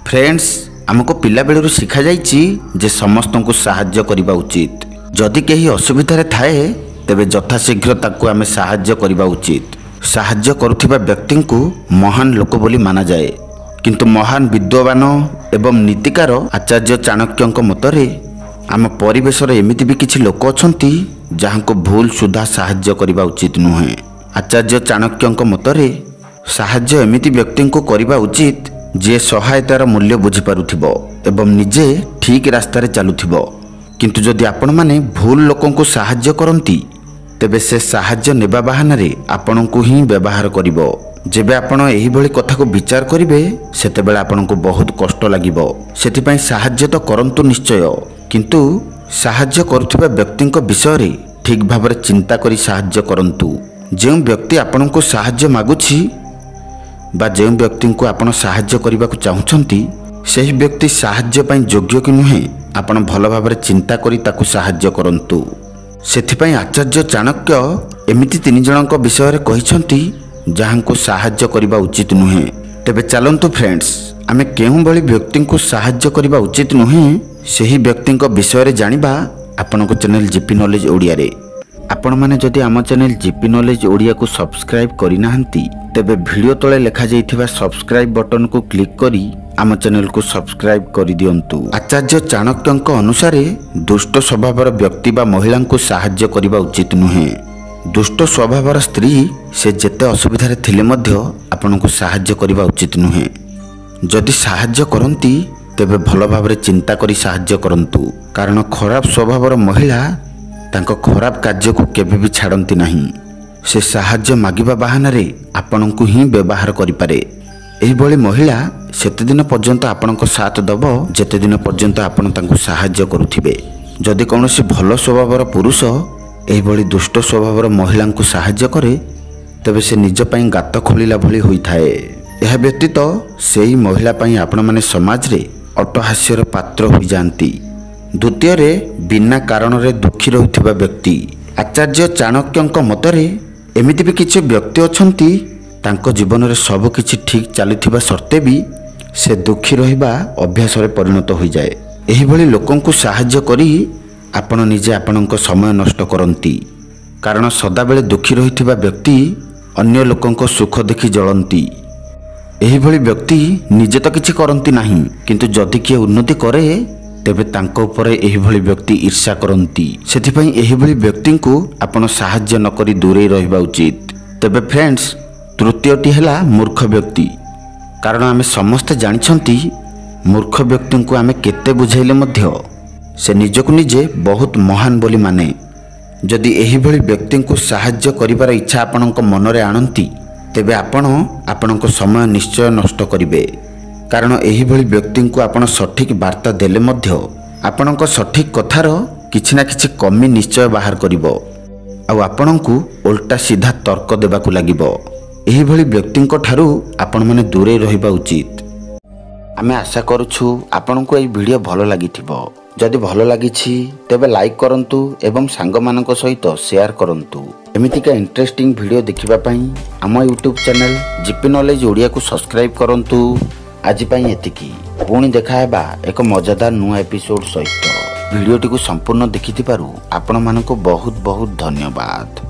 Friends आमको पिला बेलू शिखा जाइछि जे समस्त को साहाय्य करबा उचित। जदि केही असुविधा थाए तेबे यथाशीघ्र ताकू आमे साहाय्य करबा उचित। साहाय्य करुथिबा व्यक्ति को महान लोक बोली माना जाए, किंतु महान विद्वान एवं नीतिकार आचार्य चाणक्यंक मतरे आम परिवेश एमिति भी किछि लोक अछंती जहांको भूल सुधा साहाय्य करबा उचित नुहे। आचार्य चाणक्यंक मतरे साहाय्य एमिति व्यक्ति को करबा उचित जे सहायतार मूल्य बुझी पारुथिबो एवं निजे ठीक रास्तार चलुथिबो। किंतु जदि आपण माने भूल लोकों को साहाय्य करंती तेबे से साहाय्य नेबा बहाना रे आपण को ही व्यवहार करिवो। जेबे आपण एही भली कथा को विचार करिवे सेतेबेले आपण को बहुत कष्ट लागिवो। सेथिपई साहाय्य तो करंतु निश्चय, किंतु साहाय्य करुथिबा व्यक्तिंक विषय रे ठीक भाबरे चिंता करी साहाय्य करंतु। जे व्यक्ति आपण को साहाय्य मागुछि बा जे व्यक्ति को आपण साहाय्य करने को चाहूँगी सही व्यक्ति साहाय्य पाई योग्य कि नुहे आपण भल भाव चिंता करी ताकू साहाय्य करंतु। सेथिपई आचार्य चाणक्य एमिति तीन जनक विषय कहिसंती जहां को साहाय्य करबा उचित नुहे। तेबे चलंतु फ्रेंड्स आमे केउं भली व्यक्ति को साहाय्य करबा उचित नुहे सही व्यक्ति विषय रे जानिबा आपनको चैनल जीपी नॉलेज ओडिया रे। आपण माने जदि आम चैनल जीपी नॉलेज ओडिया को सब्सक्राइब करिना हंती तेबे वीडियो तळे लेखा जाइथिबा सब्सक्राइब बटन को क्लिक करी आम चैनल को सब्सक्राइब करि दियंतु। आचार्य चाणक्यंक अनुसार दुष्ट स्वभावर व्यक्ति बा महिला को साहाय्य करबा उचित नुहे। दुष्ट स्वभावर स्त्री से जेते असुविधा थिले मध्य आपण को साहाय्य करबा उचित नुहे। जदि साहाय्य करंती तेबे भल भाबरे चिंता करी साहाय्य करंतु, कारण खराब स्वभावर महिला तांको खराब कार्य को केबे भी छाड़ती नहीं। से साहाय्य मागिबा बहाना रे आपण को ही व्यवहार करि पारे। एही भली महिला सेते दिन पर्यंत आपण को साथ दबो जेते दिन पर्यंत आपण तांको साहाय्य करुथिबे। जदि कौनसी भल स्वभावर पुरुष एही भली दुष्ट स्वभावर महिला को साहाय्य करे तबे से निज पई गात खोलिला भली होई थाए। एहा व्यतीत सेही महिला पई आपण माने समाज रे अट्टहास्यर पात्र होई जानती। द्वितीय रे बिना कारण रे दुखी रहुथिबा व्यक्ति। आचार्य चाणक्यंक मतरे एमिति भी किछि व्यक्ति अछंती तांको जीवन रे सब किछि ठीक चलुथिबा सर्ते भी से दुखी रहिबा अभ्यास रे परिणत होई जाए। एही भली लोकन को साहाय्य करी आपण निजे आपणक समय नष्ट करंती, कारण सदा बेले दुखी रहिथिबा व्यक्ति अन्य लोकन को सुख देखि जळंती। एही भली व्यक्ति निजे तो किछि करंती नाही, किंतु जदि किए उन्नति करे तेबे तांको उपरे एही भली व्यक्ति ईर्ष्या करंती। सेथिपई एही भली व्यक्ति को आपण साहाय्य न करी दूरे रहिबा उचित। तेबे फ्रेंड्स तृतीयटी हैला मूर्ख व्यक्ति। कारण आमे समस्त जानिछंती मूर्ख व्यक्ति को आमे केते बुझाइले मध्य से निजको निजे बहुत महान बोली माने। जदि एही भली व्यक्ति को साहाय्य करिवार इच्छा आपणक मनरे आणंती तेबे आपणक समय निश्चय नष्ट करिवे। कारण एही भली व्यक्ति को आपण सठिक वार्ता देले मध्य आपणक सठिक कथार किछि ना किछि कमी निश्चय बाहर करिवो आ आपणकू उल्टा सीधा तर्क देबाकू लागिवो। एही भली व्यक्ति ठारू आपण माने दूरे रहिबा उचित। आमे आशा करूछु आपणकू एही वीडियो भलो लागिथिबो। जदि भलो लागिछि तेबे लाइक करंतु एवं सांग मानक सहित शेयर करंतु। एमितिका इंटरेस्टिंग वीडियो देखिबा पई आम YouTube channel GP knowledge Odia को सब्सक्राइब करंतु। आज पाई एतिकी, पुणी देखा हेबा एक मजादार नुआ एपिसोड सहित। वीडियोटी को संपूर्ण देखिथिबारु आपण मानको बहुत बहुत धन्यवाद।